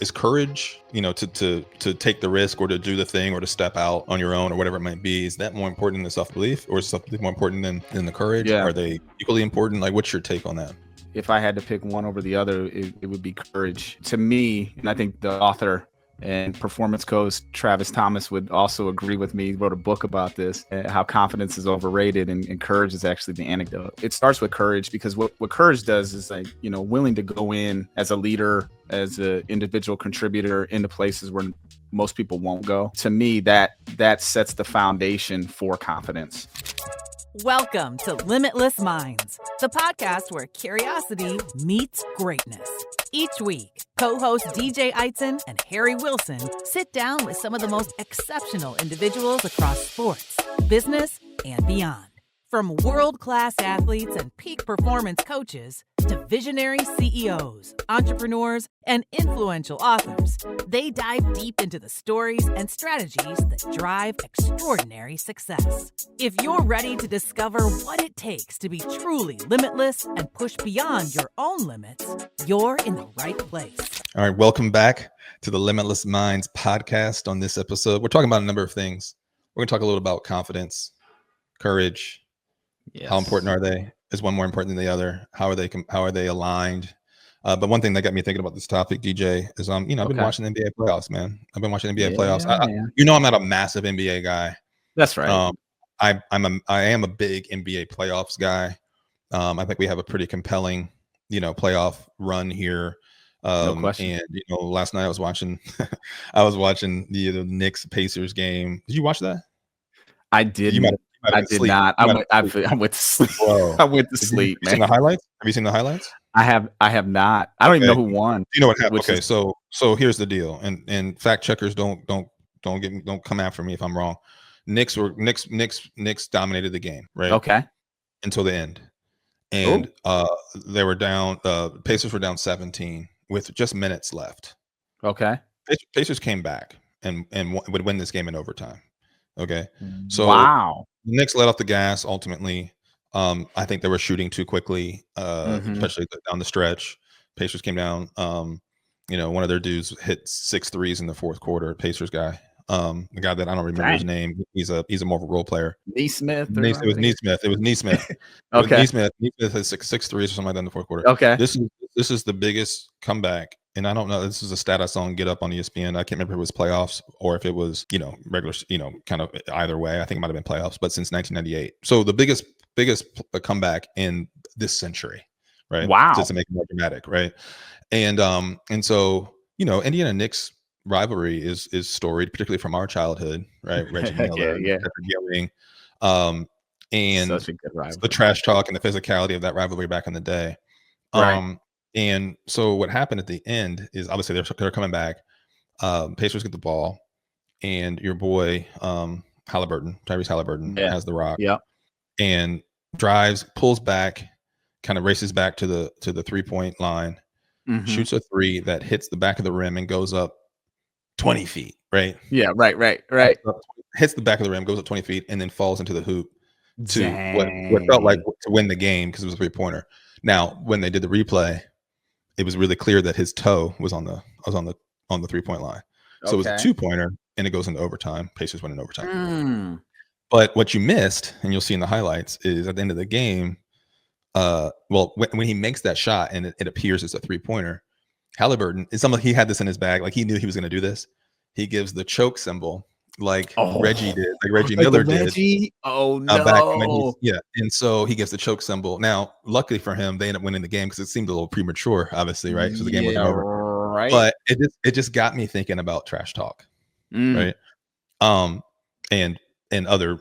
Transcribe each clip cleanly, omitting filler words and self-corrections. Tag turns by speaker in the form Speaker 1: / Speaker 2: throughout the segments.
Speaker 1: is courage, to take the risk or to do the thing or to step out on your own or whatever it might be. Is that more important than the self-belief, or is self-belief more important than the courage?
Speaker 2: Yeah.
Speaker 1: Are they equally important? Like, what's your take on that?
Speaker 2: If I had to pick one over the other, it would be courage. To me, and I think the author and performance coach Travis Thomas would also agree with me. He wrote a book about this, how confidence is overrated and courage is actually the antidote. It starts with courage, because what courage does is, like, willing to go in as a leader, as an individual contributor into places where most people won't go. To me, that sets the foundation for confidence.
Speaker 3: Welcome to Limitless Minds, the podcast where curiosity meets greatness. Each week, co-hosts DJ Eidson and Harry Wilson sit down with some of the most exceptional individuals across sports, business, and beyond. From world-class athletes and peak performance coaches to visionary CEOs, entrepreneurs, and influential authors, they dive deep into the stories and strategies that drive extraordinary success. If you're ready to discover what it takes to be truly limitless and push beyond your own limits, you're in the right place.
Speaker 1: All right, welcome back to the Limitless Minds Podcast. On this episode, we're talking about a number of things. We're going to talk a little about confidence, courage. Yes. How important are they? Is one more important than the other? How are they aligned? But one thing that got me thinking about this topic, DJ, is I've been watching NBA playoffs, man. I've been watching NBA playoffs. I'm not a massive NBA guy.
Speaker 2: That's right.
Speaker 1: I am a big NBA playoffs guy. I think we have a pretty compelling, playoff run here.
Speaker 2: No question.
Speaker 1: And last night I was watching the Knicks Pacers game. Did you watch that?
Speaker 2: I did. I did not. I went to sleep. I went to sleep.
Speaker 1: Have you seen the highlights? Have you seen the highlights?
Speaker 2: I have not. I don't even know who won.
Speaker 1: You know what happened? Okay, so here's the deal. And fact checkers don't come after me if I'm wrong. Knicks dominated the game, right?
Speaker 2: Okay.
Speaker 1: Until the end. And they were down, Pacers were down 17 with just minutes left.
Speaker 2: Okay.
Speaker 1: Pacers came back and would win this game in overtime. Okay. So
Speaker 2: wow.
Speaker 1: The Knicks let off the gas ultimately. I think they were shooting too quickly, especially down the stretch. Pacers came down. One of their dudes hit 6 threes in the fourth quarter. Pacers guy, the guy that I don't remember his name. He's a more of a role player.
Speaker 2: Neesmith.
Speaker 1: It was Neesmith.
Speaker 2: Okay.
Speaker 1: Neesmith had 6 threes or something like that in the fourth quarter.
Speaker 2: Okay.
Speaker 1: This is the biggest comeback. And I don't know, this is a stat I saw on Get Up on ESPN. I can't remember if it was playoffs or if it was, regular, kind of either way. I think it might have been playoffs, but since 1998. So the biggest comeback in this century, right?
Speaker 2: Wow.
Speaker 1: Just to make it more dramatic, right? And so, Indiana Knicks rivalry is storied, particularly from our childhood, right? Reggie Miller, Patrick Ewing, and
Speaker 2: such a good rivalry.
Speaker 1: The trash talk and the physicality of that rivalry back in the day.
Speaker 2: Right.
Speaker 1: And so what happened at the end is obviously they're coming back. Pacers get the ball, and your boy Tyrese Halliburton has the rock.
Speaker 2: Yeah.
Speaker 1: And drives, pulls back, kind of races back to the 3-point line, shoots a 3 that hits the back of the rim and goes up 20 feet. Right.
Speaker 2: Yeah. Right.
Speaker 1: Hits the back of the rim, goes up 20 feet, and then falls into the hoop to what felt like to win the game because it was a 3-pointer. Now, when they did the replay, it was really clear that his toe was on the 3-point line. So it was a 2-pointer, and it goes into overtime. Pacers win in overtime. But what you missed, and you'll see in the highlights, is at the end of the game, when he makes that shot and it appears as a 3-pointer, Halliburton, he had this in his bag. Like, he knew he was going to do this. He gives the choke symbol like Reggie did, like Reggie Miller did.
Speaker 2: Oh no!
Speaker 1: And so he gives the choke symbol. Now, luckily for him, they end up winning the game because it seemed a little premature, obviously, right? So the game wasn't over.
Speaker 2: Right.
Speaker 1: But it just got me thinking about trash talk, right? And other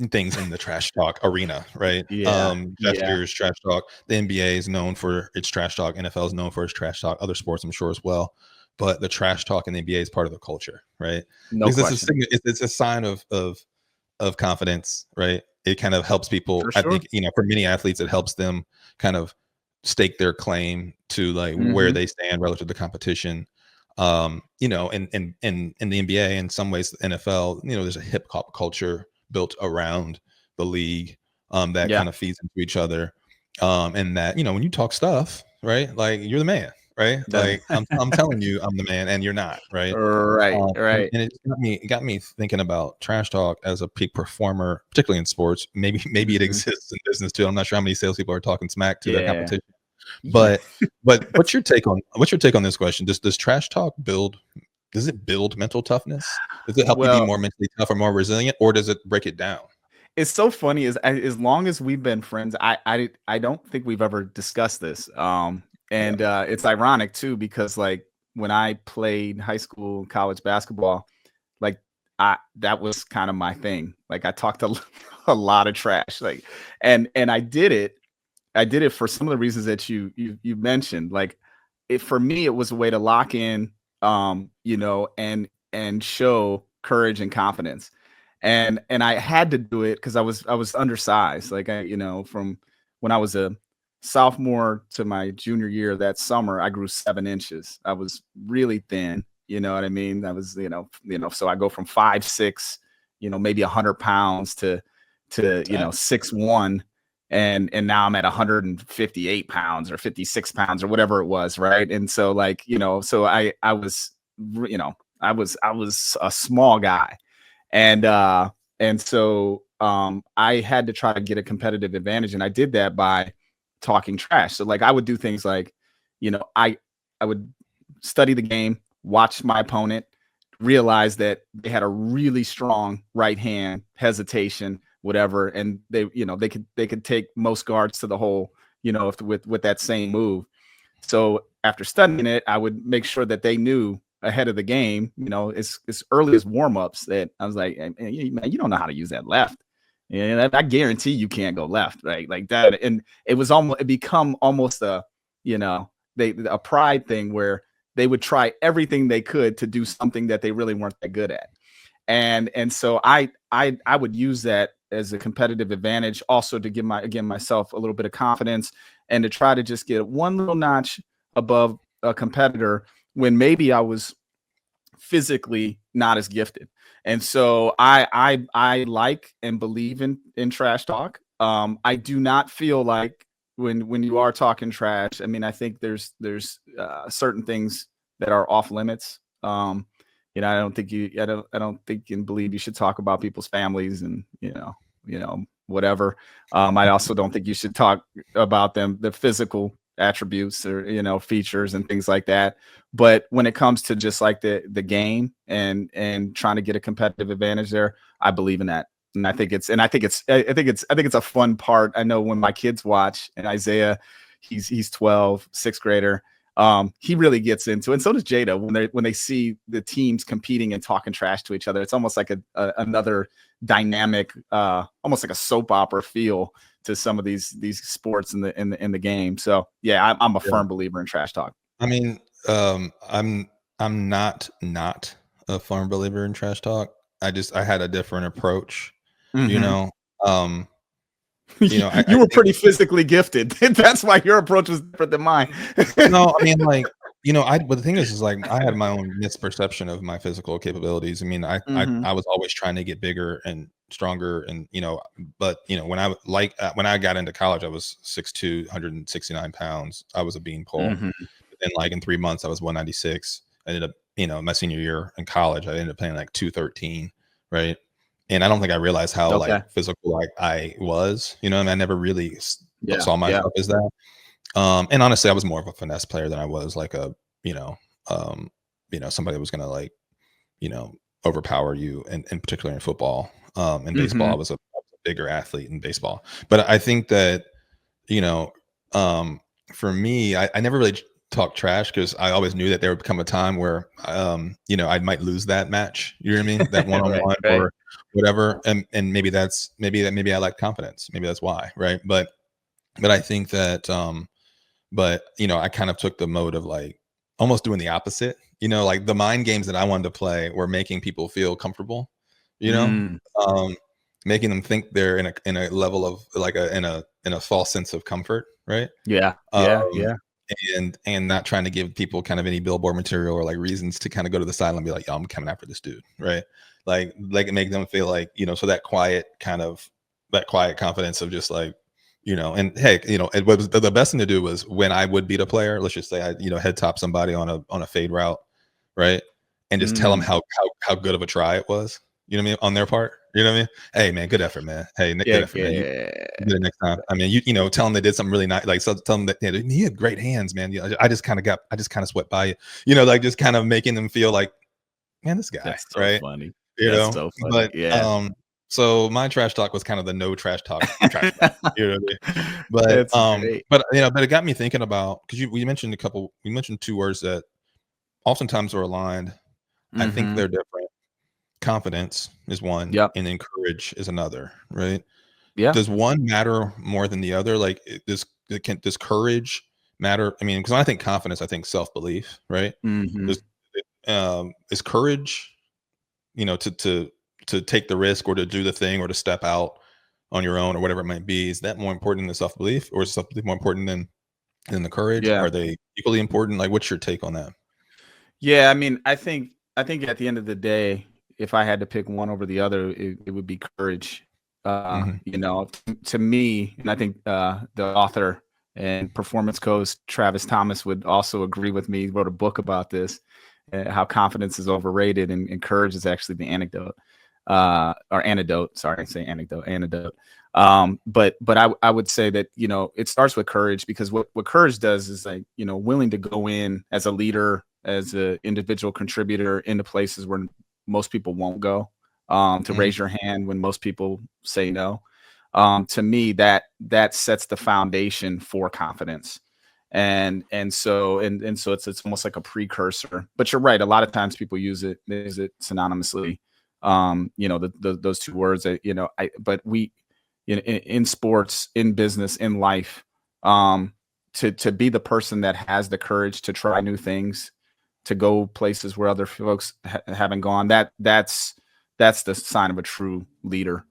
Speaker 1: things in the trash talk arena, right? Gestures, trash talk. The NBA is known for its trash talk. NFL is known for its trash talk. Other sports, I'm sure, as well. But the trash talk in the NBA is part of the culture, right?
Speaker 2: No question.
Speaker 1: It's a sign of confidence, right? It kind of helps people.
Speaker 2: For sure.
Speaker 1: I think, for many athletes, it helps them kind of stake their claim to like where they stand relative to the competition. In the NBA, in some ways, the NFL, there's a hip hop culture built around the league that kind of feeds into each other. And that, when you talk stuff, right? Like, you're the man. right? Like I'm telling you I'm the man and you're not, right?
Speaker 2: Right, right.
Speaker 1: And it got me thinking about trash talk as a peak performer, particularly in sports. Maybe it exists in business too. I'm not sure how many salespeople are talking smack to their competition. But what's your take on this question? Does trash talk build mental toughness? Does it help you be more mentally tough or more resilient, or does it break it down?
Speaker 2: It's so funny, as long as we've been friends, I don't think we've ever discussed this. It's ironic too, because like when I played high school, college basketball, like that was kind of my thing. Like I talked a lot of trash, like, and I did it for some of the reasons that you mentioned. Like for me, it was a way to lock in, and show courage and confidence. And I had to do it because I was undersized. Like from when I was a sophomore to my junior year that summer, I grew 7 inches. I was really thin. You know what I mean? I was, so I go from 5'6", maybe 100 pounds to 6'1", and now I'm at 158 pounds or 56 pounds or whatever it was, right? And so like, so I was, I was a small guy. And so I had to try to get a competitive advantage, and I did that by talking trash. So like I would do things like, I would study the game, watch my opponent, realize that they had a really strong right hand, hesitation, whatever, and they could take most guards to the hole, with that same move. So after studying it, I would make sure that they knew ahead of the game, as early as warm-ups, that I was like, hey, man, you don't know how to use that left. And I guarantee you can't go left, right? Like that. And it become almost a pride thing where they would try everything they could to do something that they really weren't that good at. And so I would use that as a competitive advantage, also to give myself a little bit of confidence and to try to just get one little notch above a competitor when maybe I was physically not as gifted. And so I like and believe in trash talk. I do not feel like when you are talking trash, I mean, I think there's certain things that are off limits. I don't think and believe you should talk about people's families and, whatever. I also don't think you should talk about the physical attributes or, features and things like that. But when it comes to just like the game and trying to get a competitive advantage there, I believe in that. And I think it's a fun part. I know when my kids watch, and Isaiah, he's 12, sixth grader. He really gets into it. And so does Jada when they see the teams competing and talking trash to each other. It's almost like another dynamic, almost like a soap opera feel to some of these sports in the game. So yeah, I'm a firm believer in trash talk.
Speaker 1: I mean, I'm not a firm believer in trash talk. I had a different approach,
Speaker 2: Mm-hmm.
Speaker 1: I
Speaker 2: were pretty physically gifted. That's why your approach was different than mine.
Speaker 1: No, I mean, like, but the thing is like I had my own misperception of my physical capabilities. I mean, I was always trying to get bigger and stronger, and but when I got into college, I was 6'2", 169 pounds. I was a beanpole.
Speaker 2: Mm-hmm.
Speaker 1: And like in 3 months, I was 196. I ended up, my senior year in college, I ended up playing like 213, right? And I don't think I realized how like physical like I was, I never really saw myself as that. And honestly, I was more of a finesse player than I was like a, somebody that was gonna like, overpower you, and particularly in football. In baseball, I was a bigger athlete in baseball. But I think that, for me, I never really talk trash because I always knew that there would come a time where, I might lose that match. You know what I mean? That one-on-one or whatever. And maybe I lack confidence. Maybe that's why, right? But I think that, I kind of took the mode of like almost doing the opposite. Like the mind games that I wanted to play were making people feel comfortable. Making them think they're in a level of like in a false sense of comfort, right?
Speaker 2: Yeah.
Speaker 1: And not trying to give people kind of any billboard material or like reasons to kind of go to the side and be like, yo, I'm coming after this dude, right? Like make them feel like, so that quiet confidence of just like, and hey, it was the best thing to do was when I would beat a player, let's just say I, head top somebody on a fade route, right? And just tell them how good of a try it was, on their part. You know what I mean? Hey man, good effort, man. Hey, good effort, man. You do it next time. I mean, tell them they did something really nice. Like, so tell them that he had great hands, man. I just kind of swept by you. Like just kind of making them feel like, man, this guy,
Speaker 2: That's so
Speaker 1: right?
Speaker 2: funny.
Speaker 1: That's
Speaker 2: so funny.
Speaker 1: But
Speaker 2: yeah.
Speaker 1: So my trash talk was kind of the no trash talk. Trash talk, you know what I mean? But
Speaker 2: That's great.
Speaker 1: but it got me thinking about, because we mentioned two words that oftentimes are aligned. I think they're different. Confidence is one, and then courage is another, right?
Speaker 2: Yeah.
Speaker 1: Does one matter more than the other? Like, does courage matter? I mean, because when I think confidence, I think self-belief, right? Is courage, to take the risk or to do the thing or to step out on your own or whatever it might be, is that more important than self-belief, or is self-belief more important than the courage?
Speaker 2: Yeah.
Speaker 1: Are they equally important? Like, what's your take on that?
Speaker 2: Yeah, I mean, I think at the end of the day, if I had to pick one over the other, it would be courage. To me, and I think the author and performance coach Travis Thomas would also agree with me. He wrote a book about this, how confidence is overrated and courage is actually the antidote. Or antidote. Sorry, I say antidote. But I would say that, it starts with courage, because what courage does is, like, willing to go in as a leader, as an individual contributor into places where most people won't go, to raise your hand when most people say no. To me, that sets the foundation for confidence. And so it's almost like a precursor. But you're right, a lot of times people use it synonymously. Those two words that, but we, in sports, in business, in life, to be the person that has the courage to try new things, to go places where other folks haven't gone, that's the sign of a true leader.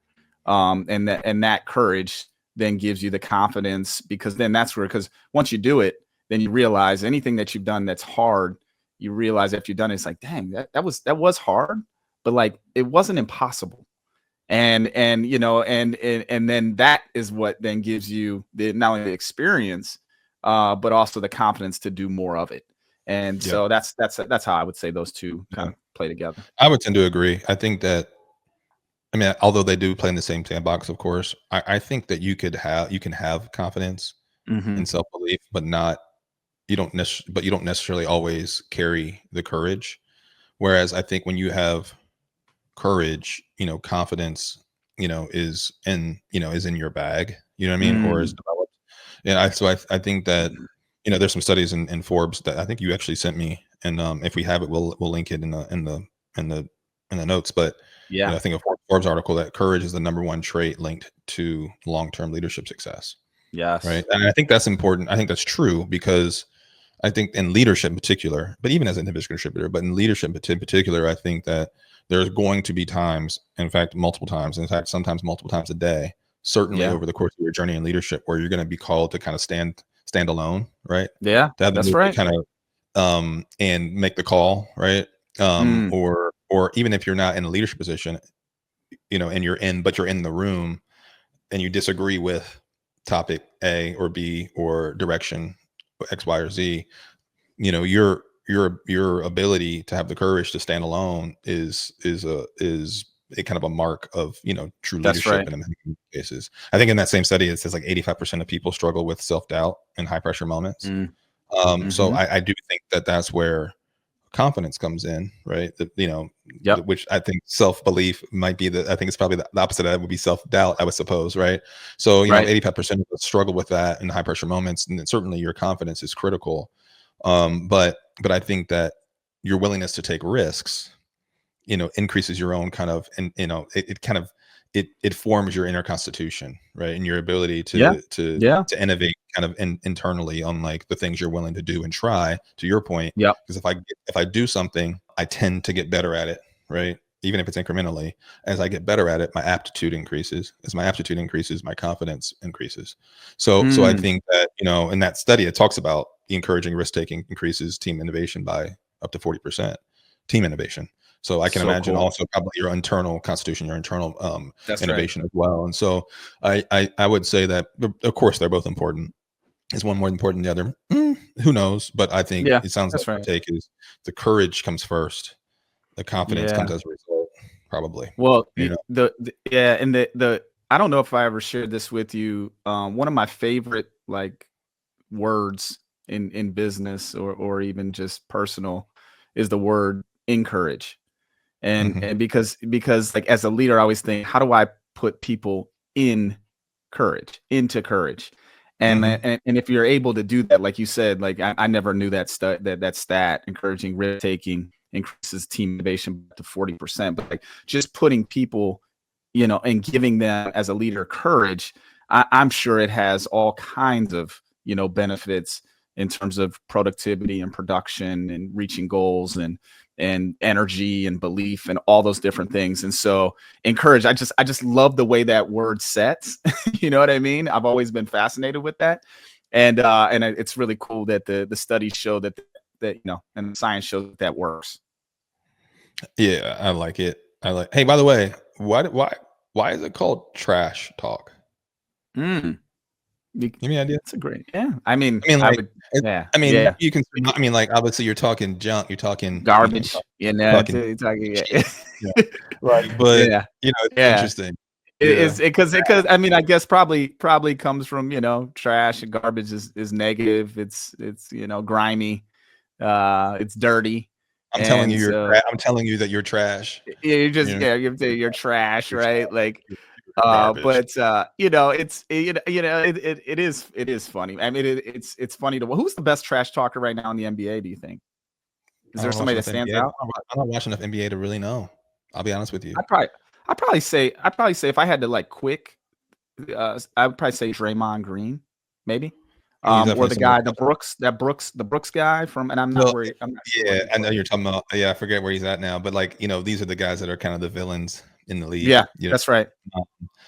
Speaker 2: And that courage then gives you the confidence, because then because once you do it, then you realize anything that you've done that's hard, you realize after you've done it, it's like, dang, that was hard, but like, it wasn't impossible. And then that is what then gives you not only the experience, but also the confidence to do more of it. And so that's how I would say those two kind of play together.
Speaker 1: I would tend to agree. I think that, I mean, although they do play in the same sandbox, of course, I think that you can have confidence and self-belief, but you don't necessarily always carry the courage. Whereas I think when you have courage, confidence, is in your bag, you know what I mean, or is developed. And I think that, there's some studies in Forbes that I think you actually sent me, and if we have it, we'll link it in the notes. But I think a Forbes article that courage is the number one trait linked to long-term leadership success.
Speaker 2: Yes.
Speaker 1: Right. And I think that's important. I think that's true, because I think in leadership in particular, but even as an individual contributor, but in leadership in particular, I think that there's going to be times, in fact, sometimes multiple times a day, certainly over the course of your journey in leadership, where you're going to be called to kind of stand alone, right?
Speaker 2: Yeah,
Speaker 1: to have
Speaker 2: that's right.
Speaker 1: Kind of and make the call, right? Or even if you're not in a leadership position, and you're in the room and you disagree with topic A or B or direction X, Y, or Z, your ability to have the courage to stand alone is a kind of a mark of true leadership. In many cases, I think in that same study it says like 85% of people struggle with self-doubt in high pressure moments. So I do think that that's where confidence comes in, right? Which I think self-belief might be I think it's probably the opposite of that would be self-doubt, I would suppose, right? So 85% of us struggle with that in high pressure moments, and certainly your confidence is critical. But I think that your willingness to take risks, increases your own kind of, and it forms your inner constitution, right? And your ability to innovate kind of internally on like the things you're willing to do and try, to your point.
Speaker 2: Yeah.
Speaker 1: Because if I do something, I tend to get better at it, right? Even if it's incrementally. As I get better at it, my aptitude increases. As my aptitude increases, my confidence increases. So I think that, in that study, it talks about encouraging risk taking increases team innovation by up to 40%. Team innovation. So I can imagine
Speaker 2: cool.
Speaker 1: also probably your internal constitution, your internal
Speaker 2: That's
Speaker 1: innovation as well. And so I would say that, of course, they're both important. Is one more important than the other? Who knows? But I think it sounds like the take is the courage comes first. The confidence comes as a result, probably.
Speaker 2: Well, and the I don't know if I ever shared this with you. One of my favorite like words in business or even just personal is the word encourage. And because like as a leader, I always think, how do I put people into courage? And if you're able to do that, like you said, like I never knew that stat encouraging risk taking increases team innovation to 40%. But like just putting people, and giving them as a leader courage, I'm sure it has all kinds of benefits in terms of productivity and production and reaching goals and energy and belief and all those different things. And so encourage, I just love the way that word sets. You know what I mean? I've always been fascinated with that. And it's really cool that the studies show that and the science shows that works.
Speaker 1: Yeah, I like it. Hey, by the way, why is it called trash talk? Give me an idea.
Speaker 2: That's a great. Yeah. I mean,
Speaker 1: you can.
Speaker 2: Yeah.
Speaker 1: I mean, like obviously you're talking junk. You're talking
Speaker 2: garbage.
Speaker 1: Talking
Speaker 2: Yeah.
Speaker 1: Right. But it's interesting.
Speaker 2: Because I mean, I guess probably comes from trash and garbage is negative. It's grimy. It's dirty.
Speaker 1: I'm telling you that you're trash.
Speaker 2: Yeah, you're just you're trash, right? Like, but it is funny. I mean, it's funny who's the best trash talker right now in the NBA? Do you think? Is there somebody that stands out?
Speaker 1: I'm not watching enough NBA to really know. I'll be honest with you.
Speaker 2: I'd probably say if I had to like quick, I would probably say Draymond Green, maybe. Or the guy, the Brooks guy from, and I'm not worried.
Speaker 1: I know you're talking about. Yeah, I forget where he's at now, but like these are the guys that are kind of the villains in the league.
Speaker 2: Yeah, that's right.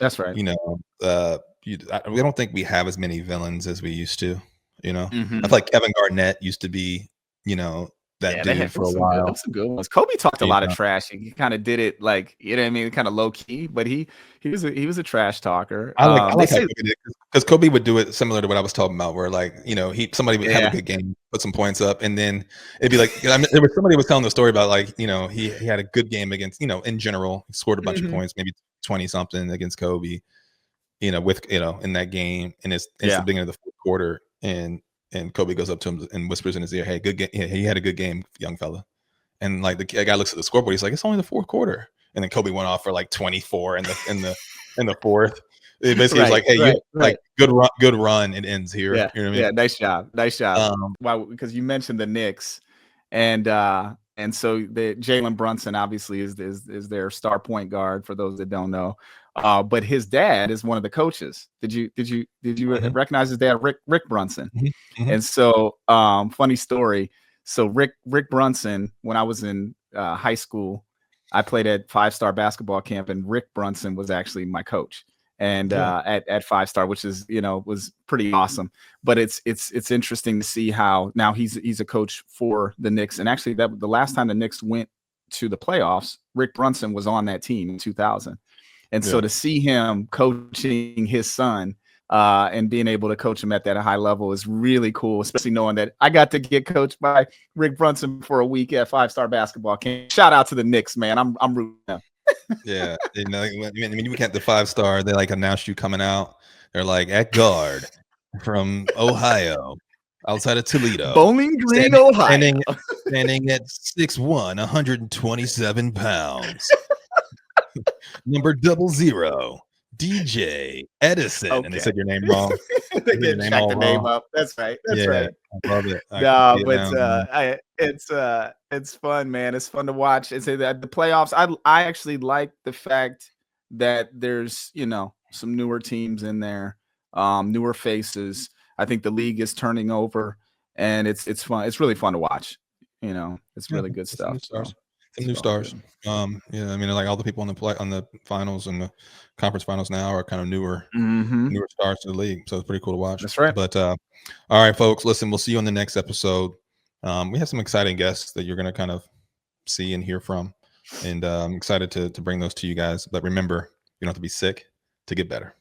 Speaker 2: That's right.
Speaker 1: We don't think we have as many villains as we used to. I feel like Kevin Garnett used to be, that dude for a while.
Speaker 2: Those some good ones. Kobe talked a lot of trash. He kind of did it like, kind of low key, but he was a trash talker.
Speaker 1: I like how Kobe did, because Kobe would do it similar to what I was talking about, where like, somebody would have a good game, put some points up, and then it'd be like, there was somebody was telling the story about like, he had a good game against, in general, he scored a bunch of points, maybe 20 something against Kobe, in that game, and it's the beginning of the fourth quarter, and Kobe goes up to him and whispers in his ear, "Hey, good game. Yeah, he had a good game, young fella." And like the guy looks at the scoreboard, he's like, "It's only the fourth quarter." And then Kobe went off for like 24 in the fourth. It basically was like, "Hey, like good run. It ends here."
Speaker 2: Yeah,
Speaker 1: you know what I mean?
Speaker 2: Yeah, nice job. Wow, because you mentioned the Knicks, and so the Jalen Brunson obviously is their star point guard for those that don't know. But his dad is one of the coaches. Did you recognize his dad, Rick Brunson? And so, funny story. So Rick Brunson, when I was in high school, I played at 5-Star basketball camp, and Rick Brunson was actually my coach. And at 5-Star, which is was pretty awesome. But it's interesting to see how now he's a coach for the Knicks. And actually, the last time the Knicks went to the playoffs, Rick Brunson was on that team in 2000. And so to see him coaching his son and being able to coach him at that high level is really cool, especially knowing that I got to get coached by Rick Brunson for a week at 5-Star basketball camp. Shout out to the Knicks, man. I'm rooting them.
Speaker 1: Yeah. When you get the 5-Star, they like announced you coming out. They're like, at guard from Ohio, outside of Toledo.
Speaker 2: Bowling Green, Ohio.
Speaker 1: Standing at 6'1", 127 pounds. Number 00, DJ Eidson. Okay. And they said your name wrong.
Speaker 2: They didn't check the name up. That's right. That's right.
Speaker 1: I love it.
Speaker 2: It's fun, man. It's fun to watch. And say that the playoffs, I actually like the fact that there's some newer teams in there, newer faces. I think the league is turning over, and it's fun. It's really fun to watch. It's really good stuff.
Speaker 1: Some new stars. Like all the people on the finals and the conference finals now are kind of newer stars to the league. So it's pretty cool to watch.
Speaker 2: That's right.
Speaker 1: But all right, folks, listen, we'll see you on the next episode. We have some exciting guests that you're going to kind of see and hear from. And I'm excited to bring those to you guys. But remember, you don't have to be sick to get better.